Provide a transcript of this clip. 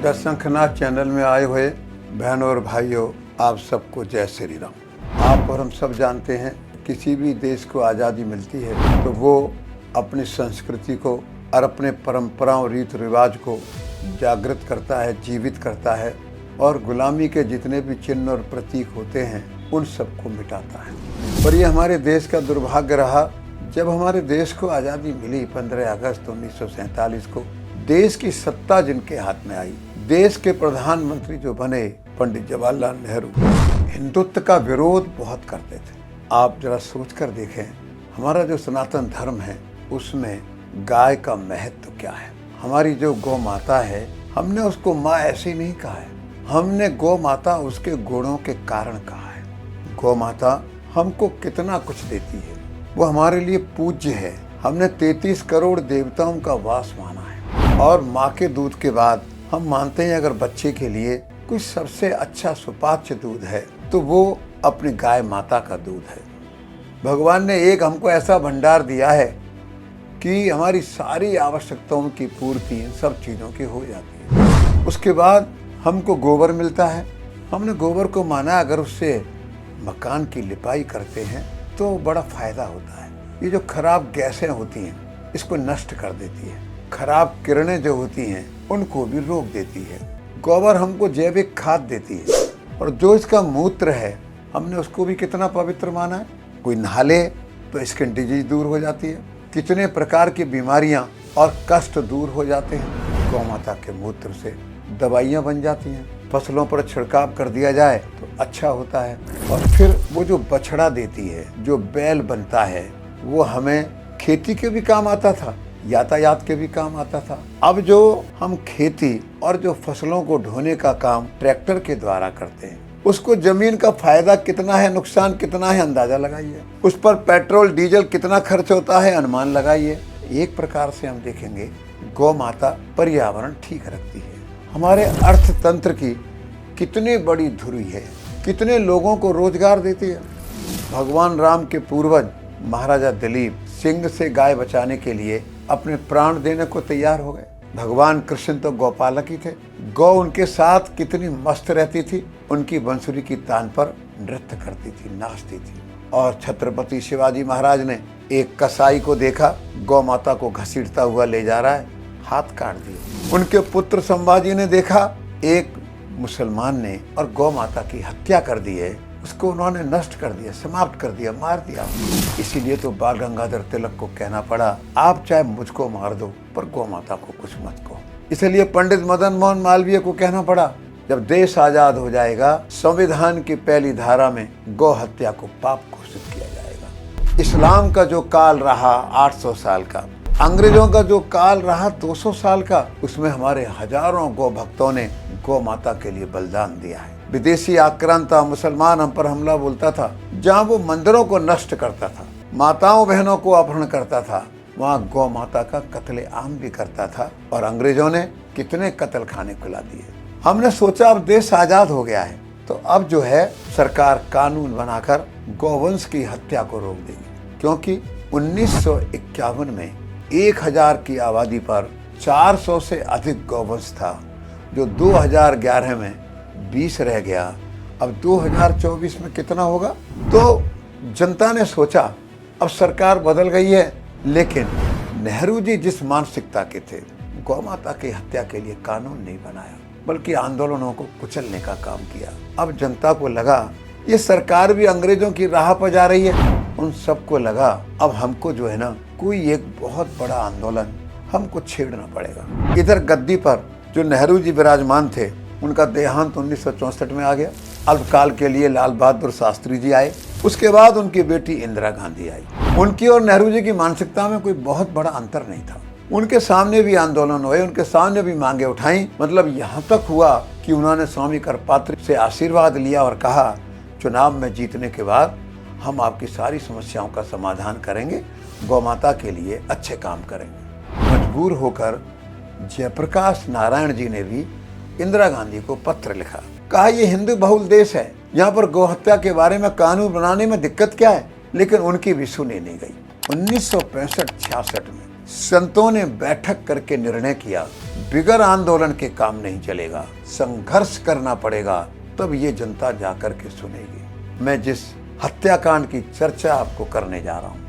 The शंखनाद channel में आए हुए बहनों और भाइयों, आप सबको जय श्री राम। आप और हम सब जानते हैं, किसी भी देश को आज़ादी मिलती है तो वो अपनी संस्कृति को और अपने परंपराओं रीति रिवाज को जागृत करता है, जीवित करता है और गुलामी के जितने भी चिन्ह और प्रतीक होते हैं उन सबको मिटाता है। पर ये हमारे देश का दुर्भाग्य रहा, जब हमारे देश को आज़ादी मिली 15 अगस्त 1947 को, देश की सत्ता जिनके हाथ में आई, देश के प्रधानमंत्री जो बने पंडित जवाहरलाल नेहरू, हिंदुत्व का विरोध बहुत करते थे। आप जरा सोच कर देखें, हमारा जो सनातन धर्म है उसमें गाय का महत्व क्या है। हमारी जो गौ माता है, हमने उसको माँ ऐसे ही नहीं कहा है, हमने गौ माता उसके गुणों के कारण कहा है। गौ माता हमको कितना कुछ देती है, वो हमारे लिए पूज्य है। हमने 33 करोड़ देवताओं का वास माना है और माँ के दूध के बाद हम मानते हैं अगर बच्चे के लिए कोई सबसे अच्छा सुपाच्य दूध है तो वो अपनी गाय माता का दूध है। भगवान ने एक हमको ऐसा भंडार दिया है कि हमारी सारी आवश्यकताओं की पूर्ति इन सब चीज़ों की हो जाती है। उसके बाद हमको गोबर मिलता है। हमने गोबर को माना अगर उससे मकान की लिपाई करते हैं तो बड़ा फायदा होता है। ये जो खराब गैसें होती हैं इसको नष्ट कर देती है, खराब किरणें जो होती हैं उनको भी रोक देती है। गोबर हमको जैविक खाद देती है और जो इसका मूत्र है हमने उसको भी कितना पवित्र माना है। कोई नहा ले तो स्किन डिजीज दूर हो जाती है, कितने प्रकार की बीमारियां और कष्ट दूर हो जाते हैं। गौ माता के मूत्र से दवाइयाँ बन जाती हैं, फसलों पर छिड़काव कर दिया जाए तो अच्छा होता है। और फिर वो जो बछड़ा देती है, जो बैल बनता है, वो हमें खेती के भी काम आता था, यातायात के भी काम आता था। अब जो हम खेती और जो फसलों को ढोने का काम ट्रैक्टर के द्वारा करते हैं, उसको जमीन का फायदा कितना है, नुकसान कितना है, अंदाजा लगाइए। उस पर पेट्रोल डीजल कितना खर्च होता है, अनुमान लगाइए। एक प्रकार से हम देखेंगे गौ माता पर्यावरण ठीक रखती है, हमारे अर्थतंत्र की कितनी बड़ी धुरी है, कितने लोगों को रोजगार देती है। भगवान राम के पूर्वज महाराजा दिलीप सिंह से गाय बचाने के लिए अपने प्राण देने को तैयार हो गए। भगवान कृष्ण तो गौपालक ही थे, गौ उनके साथ कितनी मस्त रहती थी, उनकी बंसुरी की तान पर नृत्य करती थी, नाचती थी। और छत्रपति शिवाजी महाराज ने एक कसाई को देखा, गौ माता को घसीटता हुआ ले जा रहा है, हाथ काट दिए। उनके पुत्र संभाजी ने देखा एक मुसलमान ने और गौ माता की हत्या कर दी है, उसको उन्होंने नष्ट कर दिया, समाप्त कर दिया, मार दिया। इसीलिए तो बाल गंगाधर तिलक को कहना पड़ा, आप चाहे मुझको मार दो पर गौ माता को कुछ मत कहो। इसलिए पंडित मदन मोहन मालवीय को कहना पड़ा, जब देश आजाद हो जाएगा संविधान की पहली धारा में गौ हत्या को पाप घोषित किया जाएगा। इस्लाम का जो काल रहा 800 साल का, अंग्रेजों का जो काल रहा 200 साल का, उसमें हमारे हजारों गौ भक्तों ने गौ माता के लिए बलिदान दिया है। विदेशी आक्रांता मुसलमान हम पर हमला बोलता था, जहाँ वो मंदिरों को नष्ट करता था, माताओं बहनों को अपहरण करता था, वहाँ गौ माता का कत्ले आम भी करता था। और अंग्रेजों ने कितने कत्ल खाने खुला दिए। हमने सोचा अब देश आजाद हो गया है तो अब जो है सरकार कानून बनाकर गौवंश की हत्या को रोक देगी, क्योंकि 1951 में 1000 की आबादी पर 400 से अधिक गौवंश था, जो 2011 में 20 रह गया। अब 2024 में कितना होगा। तो जनता ने सोचा अब सरकार बदल गई है, लेकिन नेहरू जी जिस मानसिकता के थे, गौ माता की हत्या के लिए कानून नहीं बनाया बल्कि आंदोलनों को कुचलने का काम किया। अब जनता को लगा ये सरकार भी अंग्रेजों की राह पर जा रही है। उन सबको लगा अब हमको जो है ना कोई एक बहुत बड़ा आंदोलन हमको छेड़ना पड़ेगा। इधर गद्दी पर जो नेहरू जी विराजमान थे, उनका देहांत 1964 में आ गया। अल्पकाल के लिए लाल बहादुर शास्त्री जी आए, उसके बाद उनकी बेटी इंदिरा गांधी आई। उनकी और नेहरू जी की मानसिकता में कोई बहुत बड़ा अंतर नहीं था। उनके सामने भी आंदोलन हुए, उनके सामने भी मांगे उठाई। मतलब यहाँ तक हुआ कि उन्होंने स्वामी करपात्री से आशीर्वाद लिया और कहा, चुनाव में जीतने के बाद हम आपकी सारी समस्याओं का समाधान करेंगे, गौ माता के लिए अच्छे काम करेंगे। मजबूर होकर जयप्रकाश नारायण जी ने भी इंदिरा गांधी को पत्र लिखा, कहा ये हिंदू बहुल देश है, यहाँ पर गौ हत्या के बारे में कानून बनाने में दिक्कत क्या है। लेकिन उनकी भी सुनी नहीं गई। 1965-66 में संतों ने बैठक करके निर्णय किया बिगर आंदोलन के काम नहीं चलेगा, संघर्ष करना पड़ेगा, तब ये जनता जाकर के सुनेगी। मैं जिस हत्याकांड की चर्चा आपको करने जा रहा हूँ,